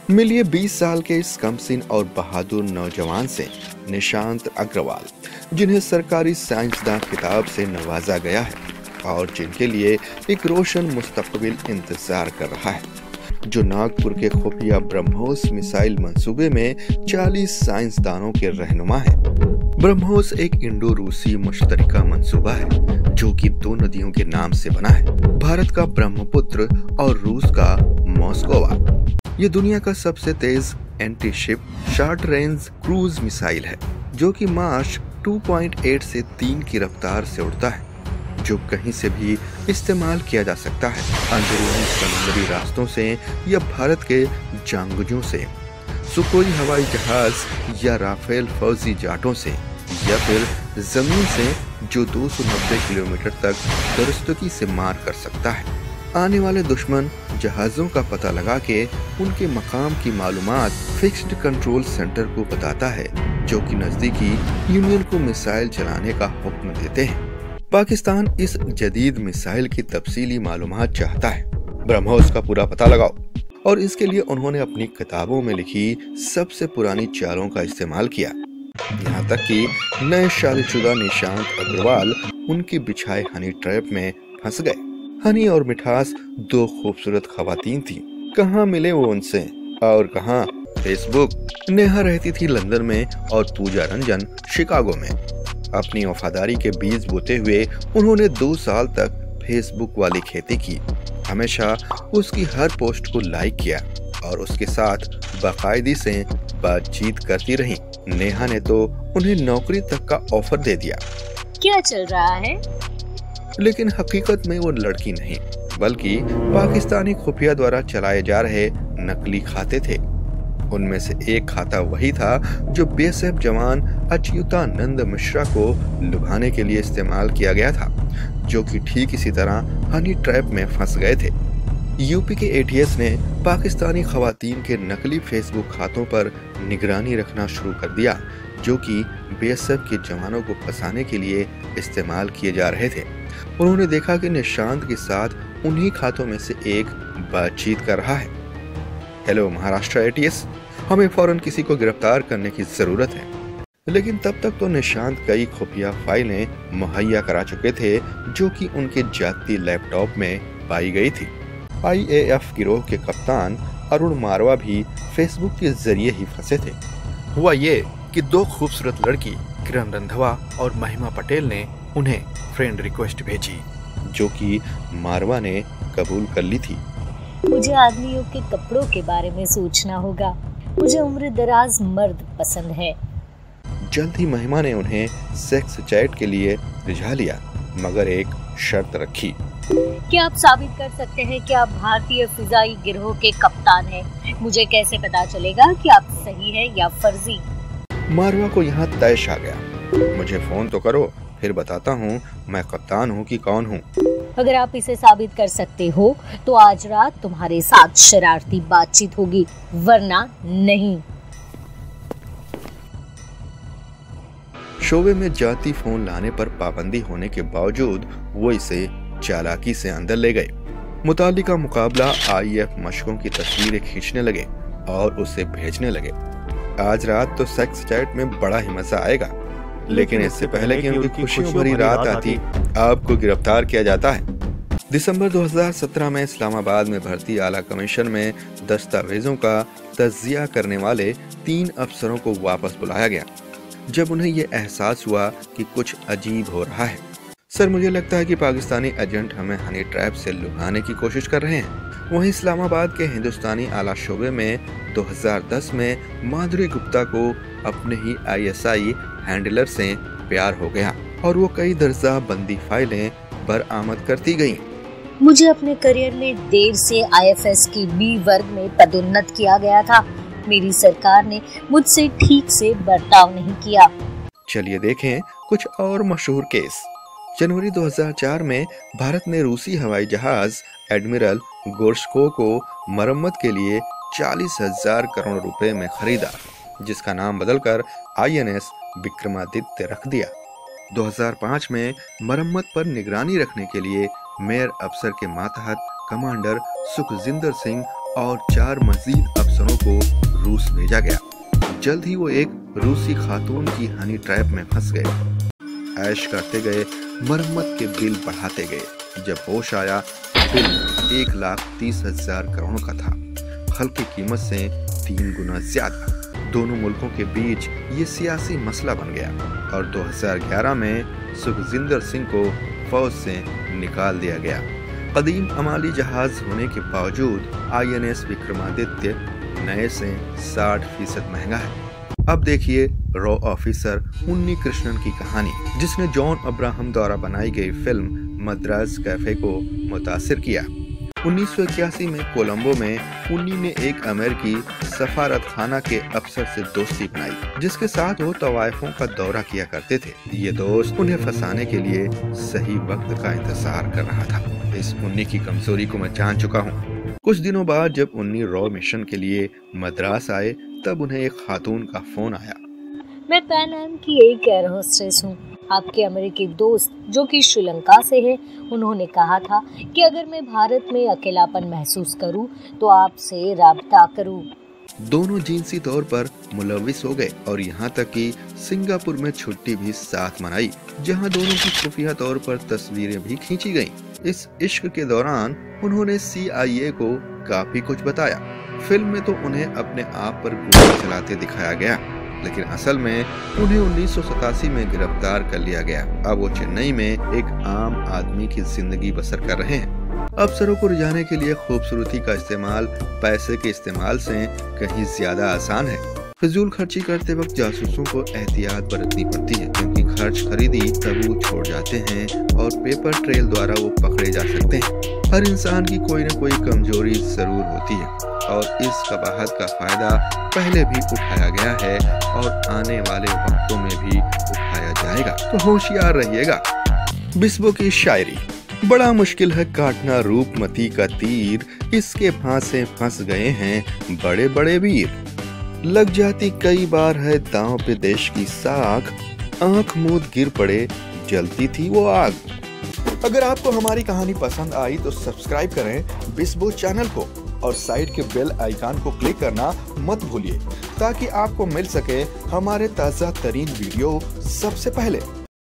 मिलिए 20 साल के इस कमसिन और बहादुर नौजवान से, निशांत अग्रवाल, जिन्हें सरकारी साइंसदान खिताब से नवाजा गया है और जिनके लिए एक रोशन मुस्तकबिल इंतजार कर रहा है, जो नागपुर के खुफिया ब्रह्मोस मिसाइल मंसूबे में 40 साइंसदानों के रहनुमा है। ब्रह्मोस एक इंडो रूसी मुश्तरका मंसूबा है जो कि दो नदियों के नाम से बना है, भारत का ब्रह्मपुत्र और रूस का मॉस्कोवा। ये दुनिया का सबसे तेज anti ship short range cruise missile है जो कि मार्च 2.8 से 3 की रफ्तार से उड़ता है, जो कहीं से भी इस्तेमाल किया जा सकता है, अंदरूनी समुद्री रास्तों से या भारत के जांगजों से, सुखोई हवाई जहाज या राफेल फौजी जाटों से, या फिर जमीन से जो 290 किलोमीटर तक दरस्तगी से मार कर सकता है। आने वाले दुश्मन जहाजों का पता लगा के उनके मकाम की मालूमात फिक्स्ड कंट्रोल सेंटर को बताता है, जो कि नजदीकी यूनियन को मिसाइल चलाने का हुक्म देते हैं। पाकिस्तान इस जदीद मिसाइल की तफसीली मालूमात चाहता है। ब्रह्मोस का पूरा पता लगाओ, और इसके लिए उन्होंने अपनी किताबों में लिखी सबसे पुरानी चालों का इस्तेमाल किया। यहाँ तक कि नए शादीशुदा निशांत अग्रवाल उनकी बिछाए हनी ट्रैप में फंस गए। हनी और मिठास दो खूबसूरत खवातीन थी। कहाँ मिले वो उनसे और कहाँ? फेसबुक। नेहा रहती थी लंदन में और पूजा रंजन शिकागो में। अपनी वफादारी के बीज बोते हुए उन्होंने 2 साल तक फेसबुक वाली खेती की। हमेशा उसकी हर पोस्ट को लाइक किया और उसके साथ बाकायदगी से बातचीत करती रही। नेहा ने तो उन्हें नौकरी तक का ऑफर दे दिया। क्या चल रहा है? लेकिन हकीकत में वो लड़की नहीं, बल्कि पाकिस्तानी खुफिया द्वारा चलाए जा रहे नकली खाते थे। उनमें से एक खाता वही था जो बीएसएफ जवान अच्युतानंद मिश्रा को लुभाने के लिए इस्तेमाल किया गया था, जो कि ठीक इसी तरह हनी ट्रैप में फंस गए थे। यूपी के एटीएस ने पाकिस्तानी खवातीन के नकली फेसबुक खातों पर निगरानी रखना शुरू कर दिया, जो कि बीएसएफ के जवानों को फंसाने के लिए इस्तेमाल किए जा रहे थे। उन्होंने देखा कि निशांत के साथ उन्हीं खातों में से एक बातचीत कर रहा है। हेलो महाराष्ट्र एटीएस, हमें फौरन किसी को गिरफ्तार करने की जरूरत है। लेकिन तब तक तो निशांत कई खुफिया फाइलें मुहैया करा चुके थे, जो कि उनके जाती लैपटॉप में पाई गई थी। आईएएफ गिरोह के कप्तान अरुण मारवा भी फेसबुक के जरिए ही फंसे थे। हुआ ये कि 2 खूबसूरत लड़की किरण रंधवा और महिमा पटेल ने उन्हें फ्रेंड रिक्वेस्ट भेजी, जो कि मारवा ने कबूल कर ली थी। मुझे आदमियों के कपड़ों के बारे में सोचना होगा। मुझे उम्र दराज मर्द पसंद है। जल्द ही महिमा ने उन्हें सेक्स चैट के लिए रिझा लिया, मगर एक शर्त रखी। क्या आप साबित कर सकते हैं कि आप भारतीय फिजाई गिरोह के कप्तान हैं? मुझे कैसे पता चलेगा कि आप सही हैं या फर्जी? मारवा को यहाँ तैश आ गया। मुझे फोन तो करो, फिर बताता हूँ मैं कप्तान हूँ कि कौन हूँ। अगर आप इसे साबित कर सकते हो तो आज रात तुम्हारे साथ शरारती बातचीत होगी, वरना नहीं। शोबे में जाती फोन लाने पर पाबंदी होने के बावजूद वो इसे चालाकी से अंदर ले गए। मुतालिका मुकाबला आईएफ मशकों की तस्वीरें खींचने लगे और उसे भेजने लगे। आज रात तो सेक्स चैट में बड़ा ही मजा आएगा, लेकिन इससे पहले कि उनकी खुशियों भरी रात आती, आपको गिरफ्तार किया जाता है। दिसंबर 2017 में इस्लामाबाद में भर्ती आला कमीशन में दस्तावेजों का तज्जिया करने वाले 3 अफसरों को वापस बुलाया गया, जब उन्हें ये एहसास हुआ कि कुछ अजीब हो रहा है। सर, मुझे लगता है कि पाकिस्तानी एजेंट हमें हनी ट्रैप से लुभाने की कोशिश कर रहे हैं। वहीं इस्लामाबाद के हिंदुस्तानी आला शोबे में 2010 में माधुरी गुप्ता को अपने ही आईएसआई हैंडलर से प्यार हो गया और वो कई दर्जा बंदी फाइलें बरामद करती गईं। मुझे अपने करियर में देर से आईएफएस की बी वर्ग में पदोन्नत किया गया था। मेरी सरकार ने मुझसे ठीक से बर्ताव नहीं किया। चलिए देखें कुछ और मशहूर केस। जनवरी 2004 में भारत ने रूसी हवाई जहाज एडमिरल गोर्शको को मरम्मत के लिए 40,000 करोड़ रुपए में खरीदा, जिसका नाम बदलकर आईएनएस विक्रमादित्य रख दिया। 2005 में मरम्मत पर निगरानी रखने के लिए मेयर अफसर के मातहत कमांडर सुखजिंदर सिंह और 4 मजीद अफसरों को रूस भेजा गया। जल्द ही वो एक रूसी खातून की हनी ट्रैप में फंस गए। ऐश करते गए, मरम्मत के बिल बढ़ाते गए। जब होश आया, बिल 1,30,000 करोड़ का था, फल की कीमत से 3 गुना ज्यादा। दोनों मुल्कों के बीच ये सियासी मसला बन गया और 2011 में सुखजिंदर सिंह को फौज से निकाल दिया गया। कदीम अमाली जहाज होने के बावजूद INS विक्रमादित्य नए से 60% महंगा है। अब देखिए रॉ ऑफिसर उन्नी कृष्णन की कहानी, जिसने जॉन अब्राहम द्वारा बनाई गई फिल्म मद्रास कैफे को मुतासिर किया। 1981 में कोलंबो में उन्नी ने एक अमेरिकी सफारत खाना के अफसर से दोस्ती बनाई, जिसके साथ वो तवाइफों का दौरा किया करते थे। ये दोस्त उन्हें फंसाने के लिए सही वक्त का इंतजार कर रहा था। इस उन्नी की कमजोरी को मैं जान चुका हूँ। कुछ दिनों बाद जब उन्नी रॉ मिशन के लिए मद्रास आए, तब उन्हें एक खातून का फोन आया। मैं पैन एम की एक एयर होस्टेस हूँ। आपके अमेरिकी दोस्त जो कि श्रीलंका से है, उन्होंने कहा था कि अगर मैं भारत में अकेलापन महसूस करूं तो आपसे राब्ता करूं। दोनों जिनसी तौर पर मुलविस हो गए और यहाँ तक कि सिंगापुर में छुट्टी भी साथ मनाई, जहाँ दोनों की खुफिया तौर पर तस्वीरें भी खींची गईं। इस इश्क के दौरान उन्होंने CIA को काफी कुछ बताया। फिल्म में तो उन्हें अपने आप पर गोली चलाते दिखाया गया, लेकिन असल में उन्हें 1987 में गिरफ्तार कर लिया गया। अब वो चेन्नई में एक आम आदमी की जिंदगी बसर कर रहे हैं। अफसरों को रिझाने के लिए खूबसूरती का इस्तेमाल पैसे के इस्तेमाल से कहीं ज्यादा आसान है। फिजूल खर्ची करते वक्त जासूसों को एहतियात बरतनी पड़ती है, क्योंकि खर्च खरीदी सबूत छोड़ जाते हैं और पेपर ट्रेल द्वारा वो पकड़े जा सकते हैं। हर इंसान की कोई न कोई कमजोरी जरूर होती है और इस कबाहत का फायदा पहले भी उठाया गया है और आने वाले वक्तों में भी उठाया जाएगा, तो होशियार रहिएगा। बिस्बो की शायरी। बड़ा मुश्किल है काटना रूपमती का तीर, इसके फांसे फंस गए हैं बड़े बड़े वीर। लग जाती कई बार है दांव पे देश की साख, आंख मूंद गिर पड़े जलती थी वो आग। अगर आपको हमारी कहानी पसंद आई तो सब्सक्राइब करें बिस्बो चैनल को और साइड के बेल आइकन को क्लिक करना मत भूलिए, ताकि आपको मिल सके हमारे ताज़ा तरीन वीडियो सबसे पहले।